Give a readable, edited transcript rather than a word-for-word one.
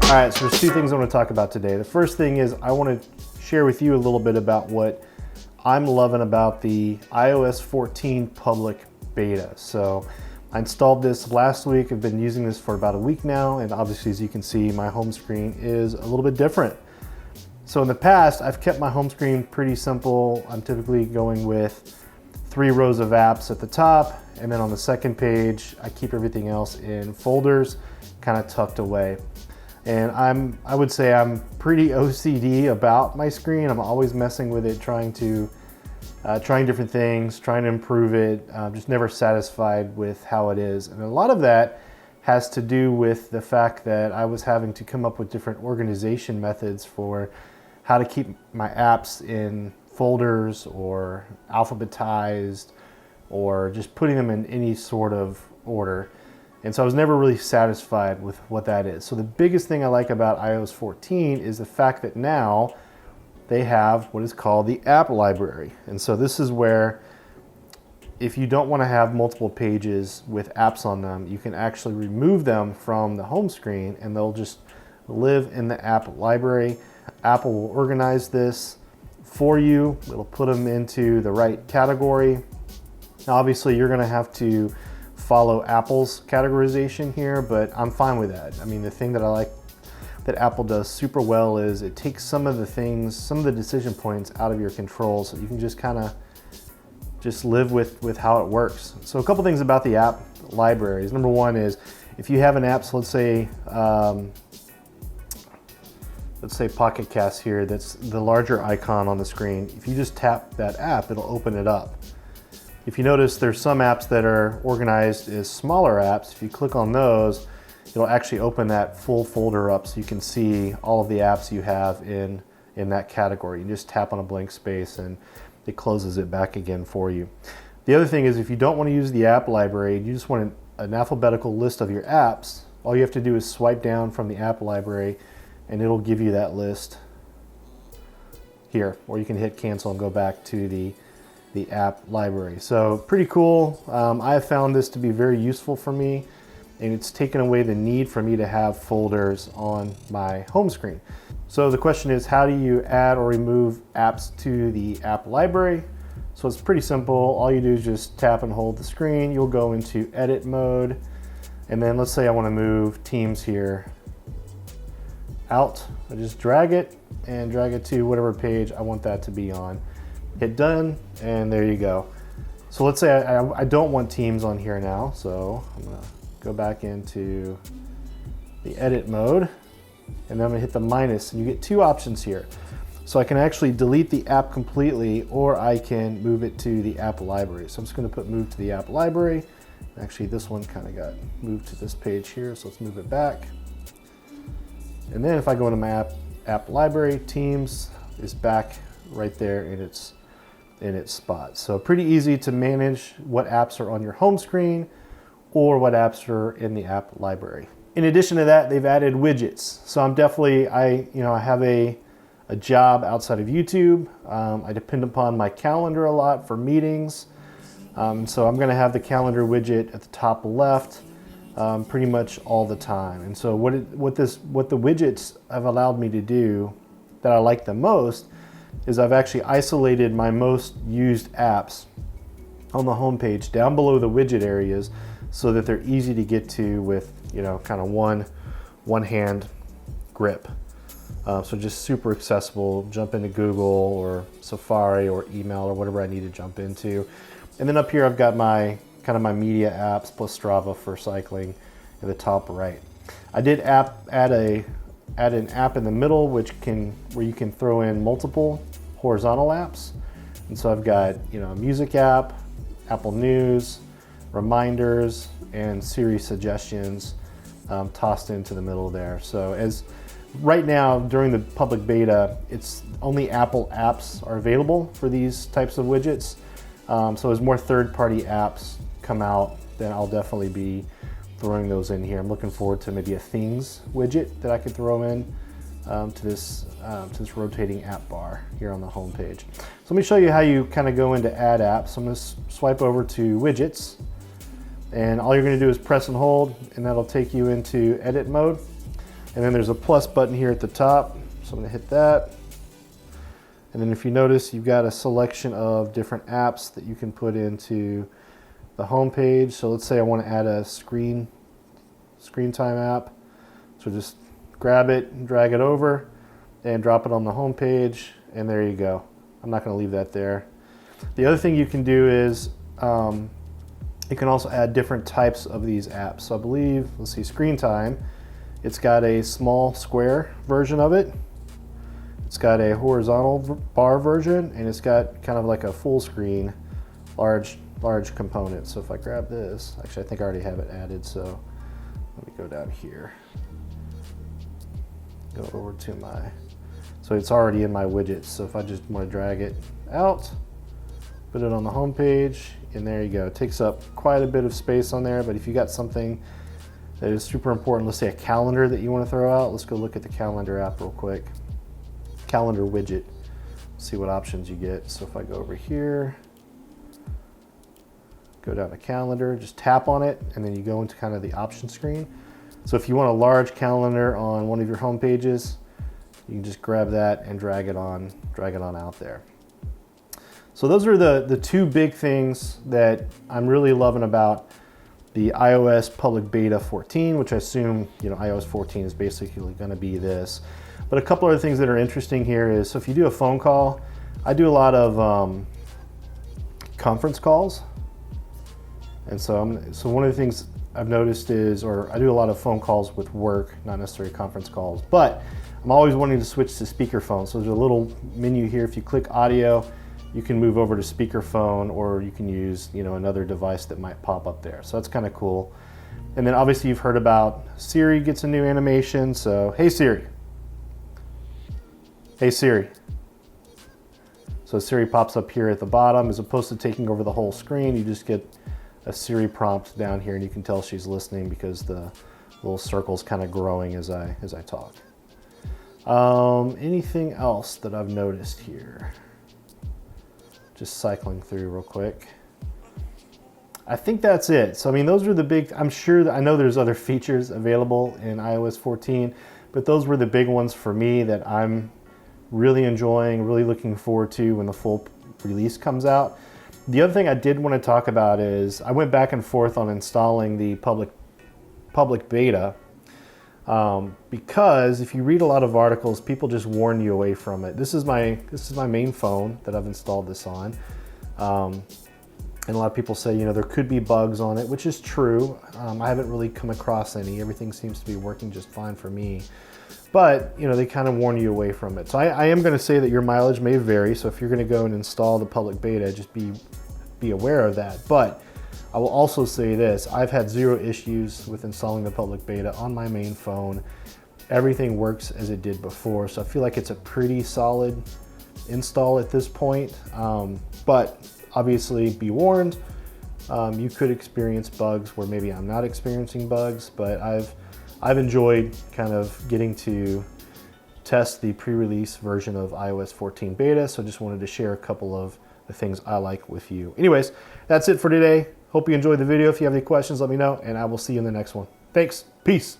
All right, so there's two things I want to talk about today. The first thing is I want to share with you a little bit about what I'm loving about the iOS 14 public beta. So I installed this last week. I've been using this for about a week now, and obviously, as you can see, my home screen is a little bit different. So in the past, I've kept my home screen pretty simple. I'm typically going with 3 rows of apps at the top, and then on the second page, I keep everything else in folders, kind of tucked away. And I would say I'm pretty OCD about my screen. I'm always messing with it, trying different things, trying to improve it, just never satisfied with how it is. And a lot of that has to do with the fact that I was having to come up with different organization methods for how to keep my apps in folders or alphabetized or just putting them in any sort of order. And so I was never really satisfied with what that is. So the biggest thing I like about iOS 14 is the fact that now they have what is called the app library. And so this is where if you don't want to have multiple pages with apps on them, you can actually remove them from the home screen and they'll just live in the app library. Apple will organize this for you. It'll put them into the right category. Now, obviously, you're going to have to follow Apple's categorization here, but I'm fine with that. I mean, the thing that I like that Apple does super well is it takes some of the things, some of the decision points out of your control, so you can just kind of just live with how it works. So a couple things about the app libraries. Number one is if you have an app, so let's say Pocket Cast here, that's the larger icon on the screen. If you just tap that app, it'll open it up. If you notice, there's some apps that are organized as smaller apps. If you click on those, it'll actually open that full folder up so you can see all of the apps you have in that category. You just tap on a blank space and it closes it back again for you. The other thing is if you don't want to use the app library, you just want an alphabetical list of your apps, all you have to do is swipe down from the app library and it'll give you that list here, or you can hit cancel and go back to the app library. So pretty cool. I have found this to be very useful for me, and it's taken away the need for me to have folders on my home screen. So the question is, how do you add or remove apps to the app library? So it's pretty simple. All you do is just tap and hold the screen. You'll go into edit mode, and then let's say I want to move Teams here out. I just drag it and drag it to whatever page I want that to be on. Hit done, and there you go. So let's say I don't want Teams on here now, so I'm gonna go back into the edit mode, and then I'm gonna hit the minus, and you get 2 options here. So I can actually delete the app completely, or I can move it to the app library. So I'm just gonna put move to the app library. Actually, this one kind of got moved to this page here, so let's move it back. And then if I go into my app library, Teams is back right there in its spot. So pretty easy to manage what apps are on your home screen or what apps are in the app library. In addition to that, they've added widgets. So I'm definitely, I have a job outside of YouTube. I depend upon my calendar a lot for meetings. So I'm gonna have the calendar widget at the top left pretty much all the time. And so what the widgets have allowed me to do that I like the most is I've actually isolated my most used apps on the home page down below the widget areas so that they're easy to get to with, kind of one hand grip. So just super accessible, jump into Google or Safari or email or whatever I need to jump into. And then up here I've got my my media apps plus Strava for cycling at the top right. I did add an app in the middle where you can throw in multiple horizontal apps. And so I've got a music app, Apple News, reminders, and Siri suggestions tossed into the middle there. So as right now during the public beta, it's only Apple apps are available for these types of widgets. So as more third-party apps come out, then I'll definitely be throwing those in here. I'm looking forward to maybe a Things widget that I could throw in to this rotating app bar here on the home page. So let me show you how you kind of go into add apps. I'm going to swipe over to widgets, and all you're going to do is press and hold, and that'll take you into edit mode. And then there's a plus button here at the top. So I'm gonna hit that. And then if you notice, you've got a selection of different apps that you can put into the home page. So let's say I want to add a screen time app. So just grab it and drag it over and drop it on the home page, and there you go. I'm not going to leave that there. The other thing you can do is you can also add different types of these apps. So I believe, let's see, screen time, it's got a small square version of it. It's got a horizontal bar version, and it's got kind of like a full screen large component. So if I grab this, actually I think I already have it added, so let me go down here. Go over to so it's already in my widgets. So if I just want to drag it out, put it on the home page, and there you go. It takes up quite a bit of space on there, but if you got something that is super important, let's say a calendar that you want to throw out, let's go look at the calendar app real quick. Calendar widget, see what options you get. So if I go over here, go down to calendar, just tap on it, and then you go into kind of the option screen. So if you want a large calendar on one of your home pages, you can just grab that and drag it on out there. So those are the two big things that I'm really loving about the iOS public beta 14, which I assume, iOS 14 is basically going to be this. But a couple other things that are interesting here is, so if you do a phone call, I do a lot of conference calls. And so one of the things I've noticed is, or I do a lot of phone calls with work, not necessarily conference calls, but I'm always wanting to switch to speakerphone. So there's a little menu here. If you click audio, you can move over to speakerphone, or you can use, another device that might pop up there. So that's kind of cool. And then obviously you've heard about Siri gets a new animation. So, hey Siri. Hey Siri. So Siri pops up here at the bottom. As opposed to taking over the whole screen, you just get a Siri prompt down here, and you can tell she's listening because the little circle's kind of growing as I talk. Anything else that I've noticed here? Just cycling through real quick. I think that's it. So those are the big, I know there's other features available in iOS 14, but those were the big ones for me that I'm really enjoying, really looking forward to when the full release comes out. The other thing I did want to talk about is I went back and forth on installing the public beta because if you read a lot of articles, people just warn you away from it. This is my main phone that I've installed this on, and a lot of people say there could be bugs on it, which is true. I haven't really come across any. Everything seems to be working just fine for me. But they kind of warn you away from it. So I am going to say that your mileage may vary. So if you're going to go and install the public beta, just be aware of that. But I will also say this: I've had zero issues with installing the public beta on my main phone. Everything works as it did before. So I feel like it's a pretty solid install at this point. But obviously, be warned. You could experience bugs where maybe I'm not experiencing bugs, but I've enjoyed kind of getting to test the pre-release version of iOS 14 beta, so just wanted to share a couple of the things I like with you. Anyways, that's it for today. Hope you enjoyed the video. If you have any questions, let me know, and I will see you in the next one. Thanks. Peace.